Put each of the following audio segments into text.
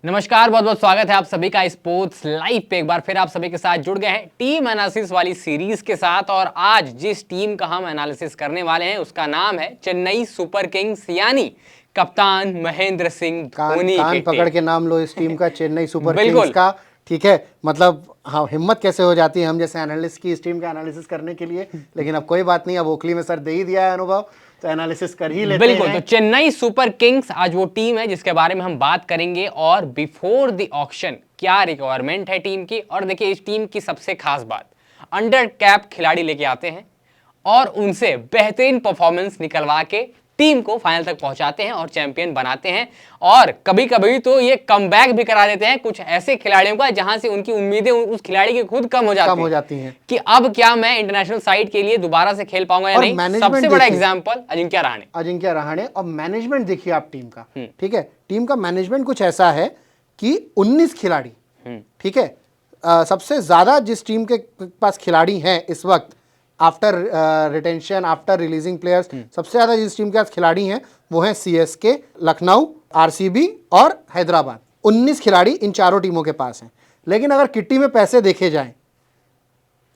नमस्कार, बहुत बहुत स्वागत है आप सभी का स्पोर्ट्स लाइव पे। एक बार फिर आप सभी के साथ जुड़ गए हैं टीम एनालिसिस वाली सीरीज के साथ। और आज जिस टीम का हम एनालिसिस करने वाले हैं उसका नाम है चेन्नई सुपर किंग्स, यानी कप्तान महेंद्र सिंह धोनी। कान पकड़ के नाम लो इस टीम का, चेन्नई सुपर किंग्स का। ठीक है, मतलब हाँ, हिम्मत कैसे हो जाती है हम जैसे एनालिस्ट की इस टीम का एनालिसिस करने के लिए। लेकिन अब कोई बात नहीं, अब ओखली में सर दे ही दिया है अनुभव, तो एनालिसिस कर ही लेते हैं। बिल्कुल, तो चेन्नई सुपर किंग्स आज वो टीम है जिसके बारे में हम बात करेंगे। और बिफोर द ऑक्शन क्या रिक्वायरमेंट है टीम की। और देखिए, इस टीम की सबसे खास बात, अंडर कैप खिलाड़ी लेके आते हैं और उनसे बेहतरीन परफॉर्मेंस निकलवा के टीम को फाइनल तक पहुंचाते हैं और चैंपियन बनाते हैं। और कभी कभी तो ये कमबैक भी करा देते हैं कुछ ऐसे खिलाड़ियों का जहां से उनकी उम्मीदें उस खिलाड़ी की खुद कम हो जाती हैं कि अब क्या मैं इंटरनेशनल साइड के लिए दोबारा से खेल पाऊंगा या नहीं। सबसे बड़ा एग्जांपल अजिंक्य रहाणे। और मैनेजमेंट देखिए आप टीम का। ठीक है, टीम का मैनेजमेंट कुछ ऐसा है कि 19 खिलाड़ी, ठीक है, सबसे ज्यादा जिस टीम के पास खिलाड़ी हैं इस वक्त after retention, after releasing players, सबसे ज्यादा जिस टीम के पास खिलाड़ी हैं वो हैं सीएसके, लखनऊ, आरसीबी और हैदराबाद। 19 खिलाड़ी इन चारों टीमों के पास हैं। लेकिन अगर किट्टी में पैसे देखे जाएं,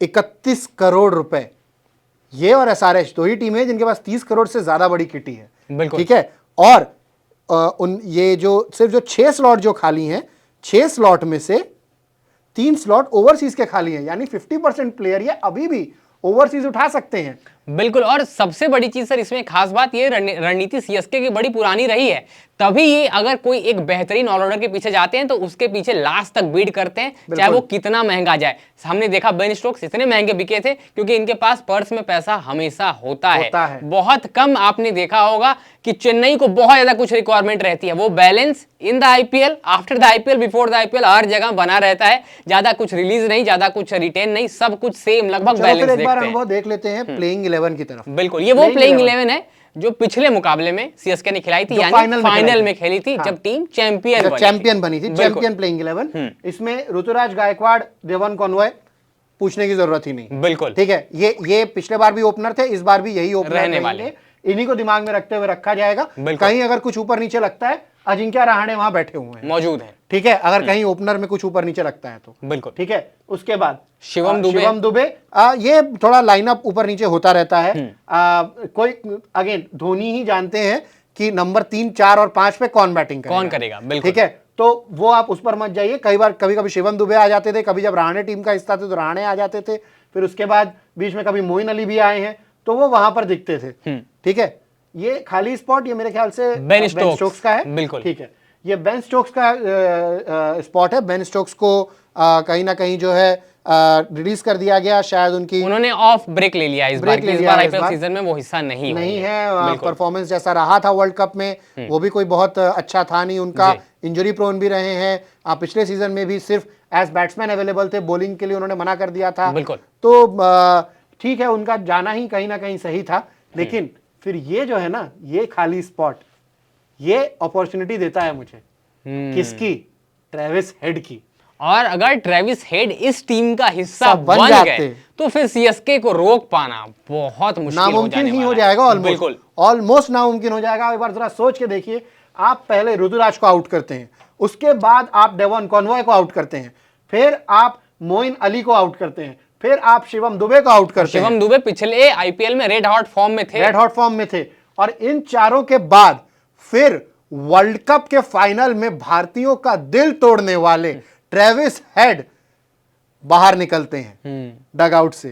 31 करोड़ रुपए, ये और एसआरएच दो ही टीमें जिनके पास 30 करोड़ से ज्यादा बड़ी किट्टी है। ठीक है, और ये जो सिर्फ जो 6 स्लॉट जो खाली हैं, 6 स्लॉट में से 3 स्लॉट ओवरसीज के खाली हैं, यानी 50% प्लेयर ये अभी भी ओवरसीज उठा सकते हैं। बिल्कुल। और सबसे बड़ी चीज सर इसमें खास बात ये रणनीति सीएसके की बड़ी पुरानी रही है, तभी ये अगर कोई एक बेहतरीन ऑलराउंडर के पीछे जाते हैं तो उसके पीछे लास्ट तक बीट करते हैं, चाहे वो कितना महंगा जाए। हमने देखा बेन स्टोक्स इतने महंगे बिके थे क्योंकि इनके पास पर्स में पैसा हमेशा होता है। बहुत कम आपने देखा होगा कि चेन्नई को बहुत ज्यादा कुछ रिक्वायरमेंट रहती है। वो balance in the IPL, after the IPL, before the IPL हर जगह बना रहता है। ज्यादा कुछ रिलीज नहीं, ज्यादा कुछ रिटेन नहीं, सब कुछ सेम लगभग बैलेंस देख लेते हैं प्लेइंग 11 की तरफ। बिल्कुल, ये वो प्लेइंग 11 है जो पिछले मुकाबले में सीएसके ने खिलाई थी, यानी फाइनल में खेली थी। हाँ, जब टीम चैंपियन बनी थी, चैंपियन प्लेइंग 11। इसमें ऋतुराज गायकवाड़, देवन कॉनवॉय, पूछने की जरूरत ही नहीं। बिल्कुल, ठीक है, ये पिछले बार भी ओपनर थे, इस बार भी यही ओपनर रहने वाले। इन्हीं को दिमाग में रखते हुए रखा जाएगा। कहीं अगर कुछ ऊपर नीचे लगता है, अजिंक्य रहाणे वहां बैठे हुए हैं, मौजूद हैं। ठीक है, अगर कहीं ओपनर में कुछ ऊपर नीचे लगता है तो बिल्कुल, ठीक है। उसके बाद शिवम दुबे, ये थोड़ा लाइनअप ऊपर नीचे होता रहता है। कोई अगेन धोनी ही जानते हैं कि नंबर 3, 4 और 5 पे कौन बैटिंग करेगा। बिल्कुल, ठीक है, तो वो आप उस पर मत जाइए। कभी कभी शिवम दुबे आ जाते थे, कभी जब रहाणे टीम का हिस्सा थे तो रहाणे आ जाते थे, फिर उसके बाद बीच में कभी मोइन अली भी आए हैं, तो वो वहां पर दिखते थे। ठीक है, ये खाली स्पॉट ये मेरे ख्याल से बेन स्टोक्स का है। बिल्कुल, ठीक है, ये बेन स्टोक्स का स्पॉट है। बेन स्टोक्स को कहीं ना कहीं जो है रिलीज कर दिया गया, शायद उन्होंने ऑफ ब्रेक ले लिया इस बार आईपीएल सीजन में वो हिस्सा नहीं है। परफॉर्मेंस जैसा रहा था वर्ल्ड कप में वो भी कोई बहुत अच्छा था नहीं उनका। इंजरी प्रोन भी रहे हैं। पिछले सीजन में भी सिर्फ एज बैट्समैन अवेलेबल थे, बॉलिंग के लिए उन्होंने मना कर दिया था। तो ठीक है, उनका जाना ही कहीं ना कहीं सही था। लेकिन फिर ये जो है ना, ये खाली स्पॉट, ये अपॉर्चुनिटी देता है मुझे किसकी? ट्रेविस हेड की। और अगर ट्रेविस हेड इस टीम का हिस्सा बन गए तो फिर सीएसके को रोक पाना बहुत नामुमकिन ही हो जाएगा। ऑलमोस्ट नामुमकिन हो जाएगा। एक बार जरा सोच के देखिए, आप पहले ऋतुराज को आउट करते हैं, उसके बाद आप डेवन कॉनवॉय को आउट करते हैं, फिर आप मोइन अली को आउट करते हैं, फिर आप शिवम दुबे को आउट करते हैं। शिवम दुबे पिछले आईपीएल में रेड हॉट फॉर्म में थे। और इन चारों के बाद फिर वर्ल्ड कप के फाइनल में भारतीयों का दिल तोड़ने वाले ट्रेविस हेड बाहर निकलते हैं डगआउट से।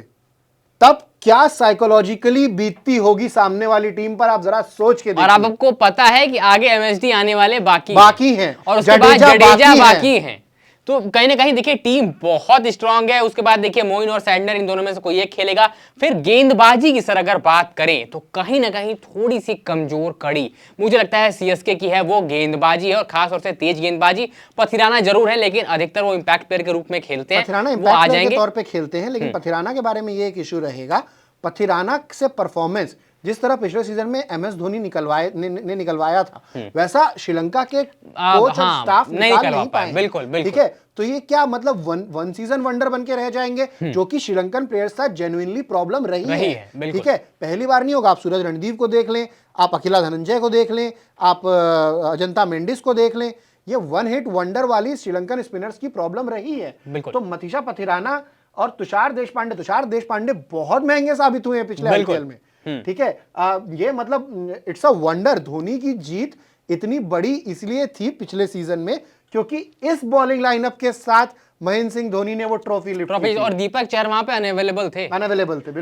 तब क्या साइकोलॉजिकली बीतती होगी सामने वाली टीम पर, आप जरा सोच के देखिए। और आपको पता है कि आगे एमएसडी आने वाले बाकी हैं और उसके बाद जडेजा बाकी हैं। तो कहीं ना कहीं देखिए टीम बहुत स्ट्रांग है। उसके बाद देखिए मोइन और सैंडनर, इन दोनों में से कोई एक खेलेगा। फिर गेंदबाजी की सर अगर बात करें तो कहीं ना कहीं थोड़ी सी कमजोर कड़ी मुझे लगता है सीएसके की है, वो गेंदबाजी है। और खास तौर से तेज गेंदबाजी। पथिराना जरूर है लेकिन अधिकतर वो इंपैक्ट प्लेयर के रूप में खेलते हैं, वो आ जाएंगे तौर पे खेलते हैं। लेकिन पथिराना के बारे में ये एक इशू रहेगा, पथिराना से परफॉर्मेंस जिस तरह पिछले सीजन में एमएस धोनी निकलवाया था, वैसा श्रीलंका के कोच और स्टाफ निकाल नहीं पाए। बिल्कुल, ठीक है, तो ये क्या मतलब वन सीजन वंडर बन के रह जाएंगे, जो कि श्रीलंकन प्लेयर्स साथ जेन्युइनली प्रॉब्लम रही है। ठीक है, पहली बार नहीं होगा। आप सूरज रणदीव को देख लें, आप अखिला धनंजय को देख लें, आप अजंता मेंडिस को देख लें, ये वन हिट वंडर वाली श्रीलंकन स्पिनर्स की प्रॉब्लम रही है। बिल्कुल। तो मतीशा पथिराना और तुषार देशपांडे बहुत महंगे साबित हुए हैं पिछले आईपीएल में, ठीक है। ये मतलब इट्स अ वंडर। धोनी की जीत इतनी बड़ी इसलिए थी पिछले सीजन में क्योंकि इस बॉलिंग लाइनअप के साथ महेंद्र सिंह धोनी ने वो ट्रॉफी लिफ्ट की थी। और दीपक चहर वहां पे अनअवेलेबल थे।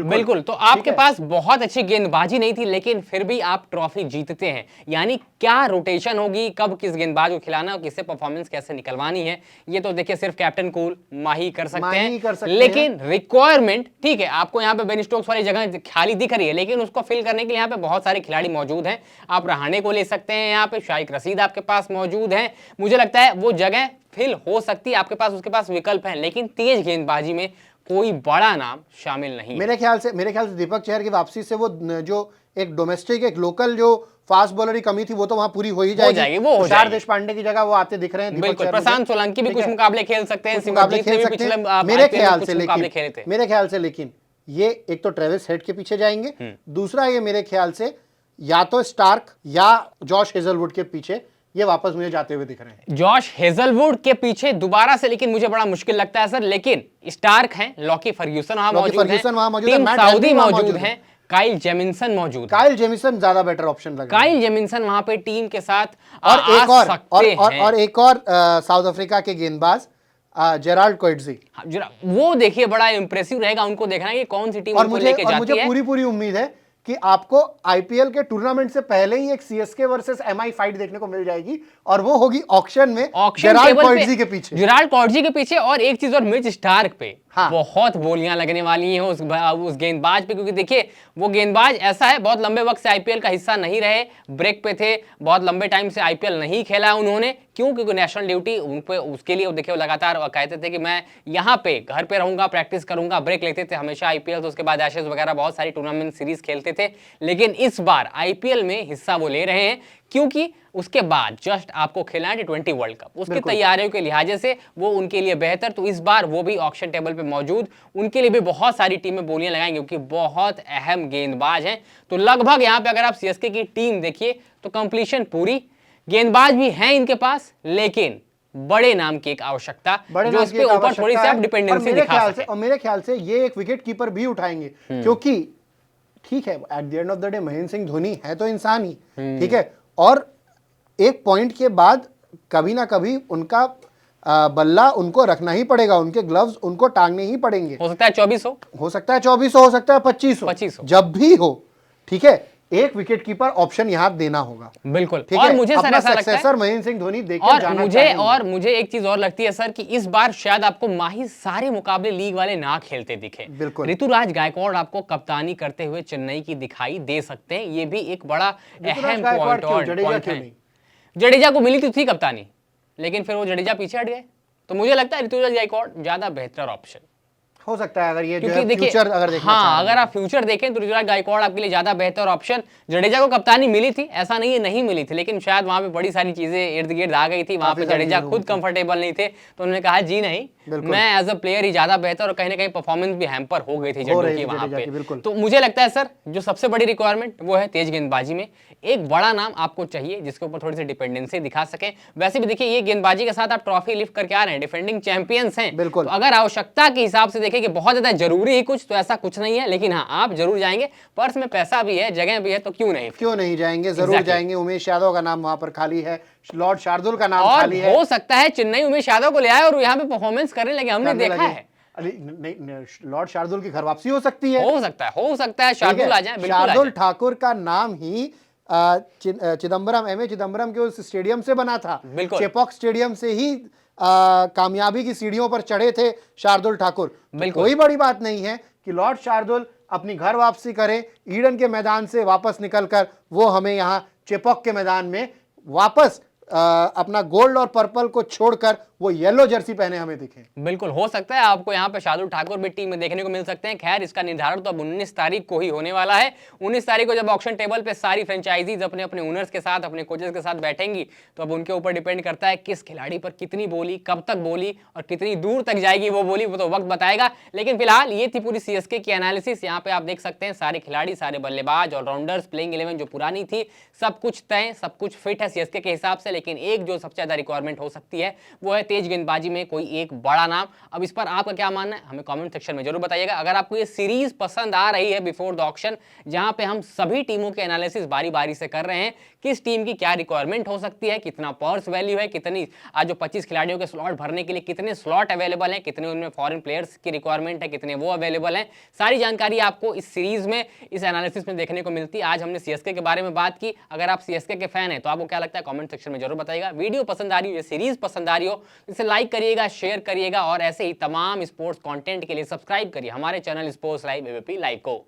बिल्कुल। तो आपके पास बहुत अच्छी गेंदबाजी नहीं थी, लेकिन फिर भी आप ट्रॉफी जीतते हैं। यानी क्या रोटेशन होगी, कब किस गेंदबाज को खिलाना और किससे परफॉर्मेंस कैसे निकलवानी है, ये तो देखिए सिर्फ कैप्टन कूल माही कर सकते हैं। लेकिन रिक्वायरमेंट ठीक है, आपको यहाँ पे बेन स्टोक्स वाली जगह खाली दिख रही है, लेकिन उसको फिल करने के लिए यहाँ पे बहुत सारे खिलाड़ी मौजूद हैं। आप रहाणे को ले सकते हैं, यहाँ पे शाइक रशीद आपके पास मौजूद है। मुझे लगता है वो जगह फिल हो सकती है, आपके पास उसके पास विकल्प हैं, लेकिन तेज गेंदबाजी में कोई बड़ा नाम शामिल नहीं। मेरे ख्याल से दीपक चहर की वापसी से वो जो एक डोमेस्टिक एक लोकल जो फास्ट बॉलर की कमी थी वो तो वहां पूरी हो ही जाएगी। तुषार देशपांडे की जगह वो आते दिख रहे हैं। बिल्कुल, प्रशांत सोलंकी भी कुछ मुकाबले खेल सकते हैं, मेरे ख्याल से। लेकिन ये एक तो ट्रेविस हेड के पीछे जाएंगे, दूसरा ये मेरे ख्याल से या तो स्टार्क या जॉश हेजलवुड के पीछे ये वापस मुझे जाते हुए दिख रहे हैं। जॉश हेजलवुड के पीछे दोबारा से, लेकिन मुझे बड़ा मुश्किल लगता है सर। लेकिन स्टार्क हैं, लॉकी फर्ग्यूसन वहां मौजूद हैं, टीम साउदी मौजूद हैं, काइल जेमिसन मौजूद है। काइल जेमिसन ज्यादा बेटर ऑप्शन लग रहा है। काइल जेमिसन वहां पे टीम के साथ और एक और साउथ अफ्रीका के गेंदबाज जेराल्ड कोएट्जी, वो देखिए बड़ा इंप्रेसिव रहेगा। उनको देखना है कि कौन सी टीम उनको लेके जाती है। मुझे पूरी उम्मीद है कि आपको आईपीएल के टूर्नामेंट से पहले ही एक सीएसके वर्सेस एमआई फाइट देखने को मिल जाएगी और वो होगी ऑक्शन में जेराल्ड कोएट्जी के पीछे। जेराल्ड कोएट्जी के पीछे और एक चीज और, मिच स्टार्क पे बहुत बोलियां लगने वाली हैं उस गेंदबाज पे, क्योंकि देखिए वो गेंदबाज ऐसा है, बहुत लंबे वक्त से आईपीएल का हिस्सा नहीं रहे, ब्रेक पे थे, बहुत लंबे टाइम से आईपीएल नहीं खेला उन्होंने। क्यों? क्योंकि नेशनल ड्यूटी उन पे, उसके लिए देखिए वो लगातार कहते थे कि मैं यहाँ पे घर पे रहूंगा, प्रैक्टिस करूंगा, ब्रेक लेते थे हमेशा आईपीएल, तो उसके बाद एशेज वगैरह बहुत सारी टूर्नामेंट सीरीज खेलते थे। लेकिन इस बार आईपीएल में हिस्सा वो ले रहे हैं क्योंकि उसके बाद जस्ट आपको खेलना है T20 वर्ल्ड कप, उसकी तैयारियों के लिहाज से वो उनके लिए बेहतर। तो इस बार वो भी ऑक्शन टेबल पे मौजूद, उनके लिए भी बहुत सारी टीमें बोलियां लगाएंगी क्योंकि बहुत अहम गेंदबाज हैं। तो लगभग यहाँ पे अगर आप सीएसके की टीम देखिए तो कंप्लीशन पूरी, गेंदबाज भी हैं इनके पास, लेकिन बड़े नाम की एक आवश्यकता जो इस पे ऊपर थोड़ी सी आप डिपेंडेंसी दिखा सकें। और मेरे ख्याल से ये एक विकेट कीपर भी उठाएंगे क्योंकि ठीक है at the end of the day Mahendra Singh Dhoni है तो इंसान ही, ठीक है, और एक पॉइंट के बाद कभी ना कभी उनका बल्ला उनको रखना ही पड़ेगा, उनके ग्लव्स उनको टांगने ही पड़ेंगे। हो सकता है 24 हो सकता है 24 हो सकता है 25 जब भी हो, ठीक है, एक विकेट कीपर ऑप्शन यहाँ देना होगा। बिल्कुल। और मुझे सर ऐसा लगता है सर महेंद्र सिंह धोनी देखकर जाना चाहिए। और मुझे एक चीज और लगती है सर कि इस बार शायद आपको माही सारे मुकाबले लीग वाले ना खेलते दिखे। बिल्कुल। ऋतुराज गायकवाड़ आपको कप्तानी करते हुए चेन्नई की दिखाई दे सकते हैं, ये भी एक बड़ा अहम पॉइंट है। जडेजा को मिली थी कप्तानी, लेकिन फिर वो जडेजा पीछे हट गए, तो मुझे लगता है ऋतुराज गायकवाड़ ज्यादा बेहतर ऑप्शन हो सकता है। अगर ये जो है फ्यूचर अगर देखना अगर आप फ्यूचर देखें तो ऋतुराज गायकवाड़ आपके लिए ज्यादा बेहतर ऑप्शन। जडेजा को कप्तानी मिली थी, ऐसा नहीं है नहीं मिली थी, लेकिन शायद वहां पे बड़ी सारी चीजें इर्द गिर्द आ गई थी, वहां पे जडेजा खुद कंफर्टेबल नहीं थे, तो उन्होंने कहा जी नहीं, मैं एज अ प्लेयर ही ज्यादा बेहतर, और कहीं ना कहीं परफॉर्मेंस भी हैम्पर हो गई थी जडेजा की वहां पे। तो मुझे लगता है सर जो सबसे बड़ी रिक्वायरमेंट वो है तेज गेंदबाजी में एक बड़ा नाम आपको चाहिए जिसके ऊपर थोड़ी सी डिपेंडेंसी दिखा सके। वैसे भी देखिए ये गेंदबाजी के साथ आप ट्रॉफी लिफ्ट करके आ रहे हैं, डिफेंडिंग चैंपियंस हैं, बिल्कुल। तो अगर आवश्यकता के हिसाब से देखें कि बहुत ज्यादा जरूरी है कुछ, तो ऐसा कुछ नहीं है, लेकिन हाँ आप जरूर जाएंगे, पर्स में पैसा भी है, जगह भी है, तो क्यों नहीं जाएंगे, जरूर जाएंगे। उमेश यादव का नाम वहां पर खाली है, लॉर्ड शार्दुल का नाम खाली है, हो सकता है चेन्नई उमेश यादव को ले आए और यहाँ पे परफॉर्मेंस करने लगे, हमने देखा है। लॉर्ड शार्दुल की घर वापसी हो सकती है, हो सकता है शार्दुल आ जाए। शार्दुल ठाकुर का नाम ही चिदम्बरम एमए चिदम्बरम के उस स्टेडियम से बना था, चेपॉक स्टेडियम से ही कामयाबी की सीढ़ियों पर चढ़े थे शार्दुल ठाकुर। तो कोई बड़ी बात नहीं है कि लॉर्ड शार्दुल अपनी घर वापसी करें, ईडन के मैदान से वापस निकलकर वो हमें यहाँ चेपॉक के मैदान में वापस अपना गोल्ड और पर्पल को छोड़कर वो येलो जर्सी पहने हमें दिखे। बिल्कुल हो सकता है आपको यहाँ पे शार्दुल ठाकुर भी टीम में देखने को मिल सकते हैं। खैर इसका निर्धारण तो अब 19 तारीख को ही होने वाला है। 19 तारीख को जब ऑक्शन टेबल पे सारी फ्रेंचाइजीज अपने अपने ओनर्स के साथ, अपने कोचेस के साथ बैठेंगी, तो अब उनके ऊपर डिपेंड करता है किस खिलाड़ी पर कितनी बोली, कब तक बोली और कितनी दूर तक जाएगी वो बोली, वो तो वक्त बताएगा। लेकिन फिलहाल ये थी पूरी सीएसके की एनालिसिस। यहाँ पे आप देख सकते हैं सारे खिलाड़ी, सारे बल्लेबाज, ऑलराउंडर्स, प्लेइंग 11 जो पुरानी थी, सब कुछ तय, सब कुछ फिट है सीएसके के हिसाब से। लेकिन एक जो सबसे ज्यादा रिक्वायरमेंट हो सकती है वो है तेज गेंदबाजी में कोई एक बड़ा नाम। अब इस पर आपका क्या मानना है हमें कमेंट सेक्शन में जरूर बताइएगा। अगर आपको ये सीरीज पसंद आ रही है बिफोर द ऑक्शन, जहां पे हम सभी टीमों के एनालिसिस बारी बारी से कर रहे हैं, किस टीम की क्या रिक्वायरमेंट हो सकती है, कितना पर्स वैल्यू है, कितनी आज जो 25 खिलाड़ियों के स्लॉट भरने के लिए कितने स्लॉट अवेलेबल हैं, कितने उनमें फॉरेन प्लेयर्स की रिक्वायरमेंट है, कितने वो अवेलेबल हैं, सारी जानकारी आपको इस सीरीज में इस एनालिसिस में देखने को मिलती है। आज हमने सीएसके के बारे में बात की। अगर आप सीएसके के फैन हैं तो आपको क्या लगता है कमेंट सेक्शन में जरूर बताइएगा। वीडियो पसंद आ रही हो, ये सीरीज पसंद आ रही हो, इसे लाइक करिएगा, शेयर करिएगा और ऐसे ही तमाम स्पोर्ट्स कंटेंट के लिए सब्सक्राइब करिए हमारे channel sports live ABP live को।